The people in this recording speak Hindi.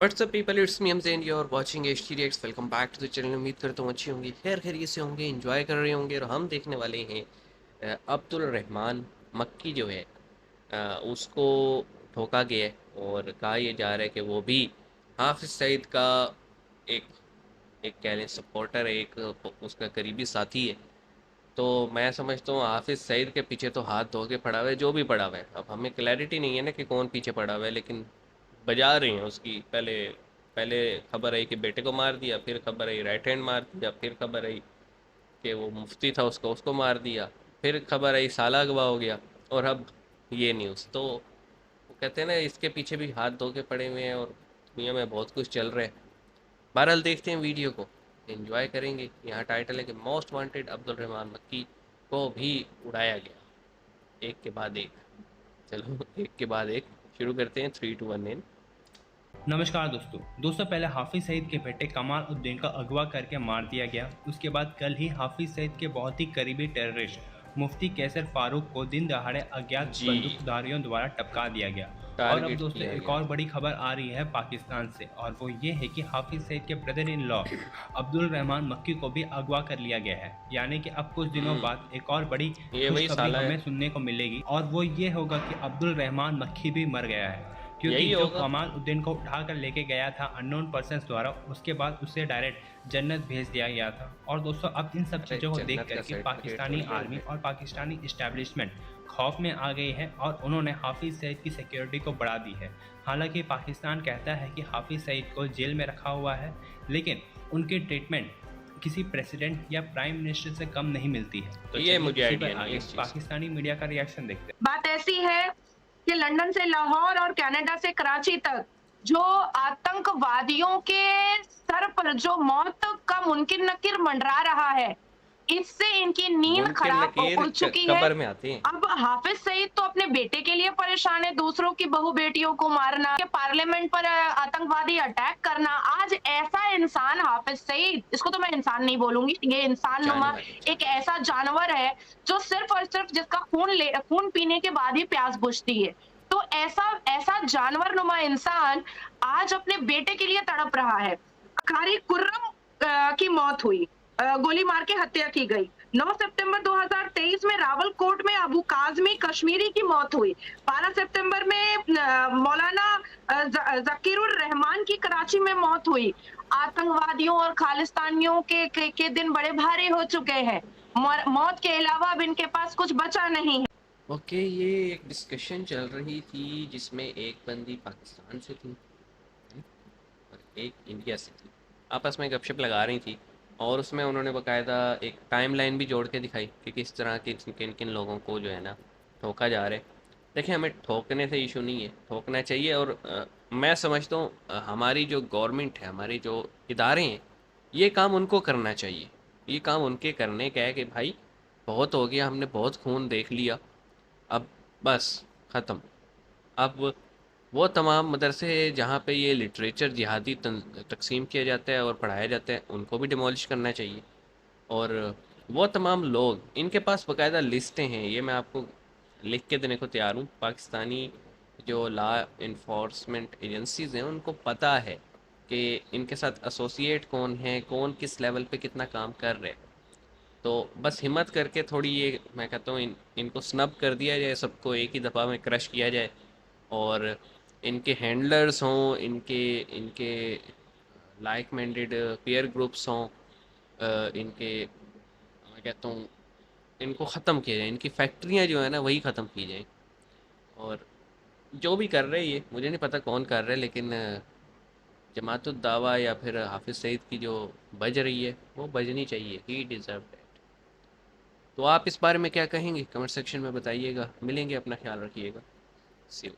WhatsApp people, it's me MJ and you are watching HT reacts. Welcome back to the channel. उम्मीद करता हूँ अच्छी होंगी, खैर खैरियत से होंगे, एंजॉय कर रहे होंगे। और हम देखने वाले हैं अब्दुल रहमान मक्की जो है उसको ठोका गया है और कहा यह जा रहा है कि वो भी हाफिज़ सईद का एक एक कह लें सपोर्टर है, एक उसका करीबी साथी है। तो मैं समझता हूँ हाफिज़ सईद के पीछे तो हाथ धो के पड़ा हुआ है जो भी पड़ा हुआ है। अब हमें क्लैरिटी नहीं है ना कि कौन पीछे पड़ा हुआ है, लेकिन बजा रहे हैं उसकी। पहले पहले खबर आई कि बेटे को मार दिया, फिर खबर आई राइट हैंड मार दिया, फिर खबर आई कि वो मुफ्ती था उसको मार दिया, फिर खबर आई साला अगवा हो गया, और अब ये न्यूज़। तो वो कहते हैं ना, इसके पीछे भी हाथ धो के पड़े हुए हैं और दुनिया में बहुत कुछ चल रहा है। बहरहाल देखते हैं वीडियो को, एंजॉय करेंगे। यहाँ टाइटल है कि मोस्ट वांटेड अब्दुल रहमान मक्की को भी उड़ाया गया, एक के बाद एक। चलो एक के बाद एक शुरू करते हैं। 3 2 1 इन। नमस्कार दोस्तों पहले हाफिज सईद के बेटे कमाल उद्दीन का अगवा करके मार दिया गया। उसके बाद कल ही हाफिज सईद के बहुत ही करीबी टेररिस्ट मुफ्ती कैसर फारूक को दिन दहाड़े अज्ञात जी, बंदूकधारियों द्वारा टपका दिया गया। और अब टारगेट दोस्तों किया एक गया। और बड़ी खबर आ रही है पाकिस्तान से, और वो ये है कि हाफिज सईद के brother in law Abdul Rahman मक्की को भी अगवा कर लिया गया है। यानी कि अब कुछ दिनों बाद एक और बड़ी ये वही खुशखबरी साला है, हमें सुनने को मिलेगी, और वो ये होगा कि अब्दुल रहमान मक्की भी मर गया है। क्योंकि यही जो होगा। कमाल उद्दीन को उठाकर लेके गया था अननोन पर्सन्स द्वारा, उसके बाद उसे डायरेक्ट जन्नत भेज दिया गया था। और दोस्तों अब इन सब अरे चीज़ों को देख जन्नत का करके सर्टिफिकेट पाकिस्तानी थोड़ी है आर्मी उनके। और पाकिस्तानी इस्टेब्लिशमेंट खौफ में आ गई है और उन्होंने हाफिज सईद की सिक्योरिटी को बढ़ा दी है। हालांकि पाकिस्तान कहता है कि हाफिज सईद को जेल में रखा हुआ है, लेकिन उनकी ट्रीटमेंट किसी प्रेसिडेंट या प्राइम मिनिस्टर से कम नहीं मिल्ती है। तो ये मुझे इसी आइडिया पर नहीं है आगे इस चीज़ का। पाकिस्तानी मीडिया का रिएक्शन देखते हैं। बात ऐसी है कि लंदन से लाहौर और कनाडा से कराची तक जो आतंकवादियों के सर पर जो मौत का मुनकिर नकीर मंडरा रहा है, इससे इनकी नींद मुनकिर खराब नकीर हो चुकी है। कब्र में आते हैं। अब हाफिज सईद तो अपने बेटे के लिए परेशान है, दूसरों की बहू बेटियों को मारना, के पार्लियामेंट पर आतंकवादी अटैक करना। आज ऐसा इंसान हाफिज सईद, इसको तो मैं इंसान नहीं बोलूंगी, ये इंसान नुमा जानवर एक ऐसा जानवर है जो सिर्फ और सिर्फ जिसका खून पीने के बाद ही प्यास बुझती है। तो ऐसा ऐसा जानवर नुमा इंसान आज अपने बेटे के लिए तड़प रहा है। कारी कुर्रम की मौत हुई, गोली मार के हत्या की गई। 9 सितंबर 2023 में रावलकोट में अबू काजमी कश्मीरी की मौत हुई। 12 सितंबर में मौलाना जकीरुर रहमान की कराची में मौत हुई। आतंकवादियों और खालिस्तानियों के दिन बड़े भारी हो चुके हैं। मौत के अलावा अब इनके पास कुछ बचा नहीं है। ओके, ये एक डिस्कशन चल रही थी जिसमें एक बंदी पाकिस्तान से थी और एक इंडिया से थी, आपस में गपशप लगा रही थी। और उसमें उन्होंने बकायदा एक टाइमलाइन भी जोड़ के दिखाई कि किस तरह के किन किन लोगों को जो है ना ठोका जा रहा है। देखिए, हमें ठोकने से इशू नहीं है, ठोकना चाहिए। और मैं समझता हूँ हमारी जो गवर्नमेंट है, हमारे जो इदारे हैं, ये काम उनको करना चाहिए। ये काम उनके करने का है कि भाई बहुत हो गया, हमने बहुत खून देख लिया, अब बस ख़त्म। अब वो तमाम मदरसे जहाँ पे ये लिटरेचर जिहादी तकसीम किया जाता है और पढ़ाया जाता है, उनको भी डिमोलिश करना चाहिए। और वो तमाम लोग, इनके पास बाकायदा लिस्टें हैं, ये मैं आपको लिख के देने को तैयार हूँ। पाकिस्तानी जो लॉ इन्फोर्समेंट एजेंसीज़ हैं, उनको पता है कि इनके साथ एसोसिएट कौन है, कौन किस लेवल पे कितना काम कर रहे हैं। तो बस हिम्मत करके थोड़ी, ये मैं कहता हूँ, इनको स्नब कर दिया जाए, सबको एक ही दफ़ा में क्रश किया जाए। और इनके हैंडलर्स हों, इनके इनके लाइक माइंडेड पीयर ग्रुप्स हों, इनके मैं कहता हूँ इनको ख़त्म किया जाए, इनकी फैक्ट्रियाँ जो है ना वही ख़त्म की जाएँ। और जो भी कर रहे हैं, ये मुझे नहीं पता कौन कर रहा है, लेकिन जमातुद दावा या फिर हाफिज़ सईद की जो बज रही है वो बजनी चाहिए। ही डिज़र्व दैट। तो आप इस बारे में क्या कहेंगे, कमेंट सेक्शन में बताइएगा। मिलेंगे, अपना ख्याल रखिएगा। सी यू।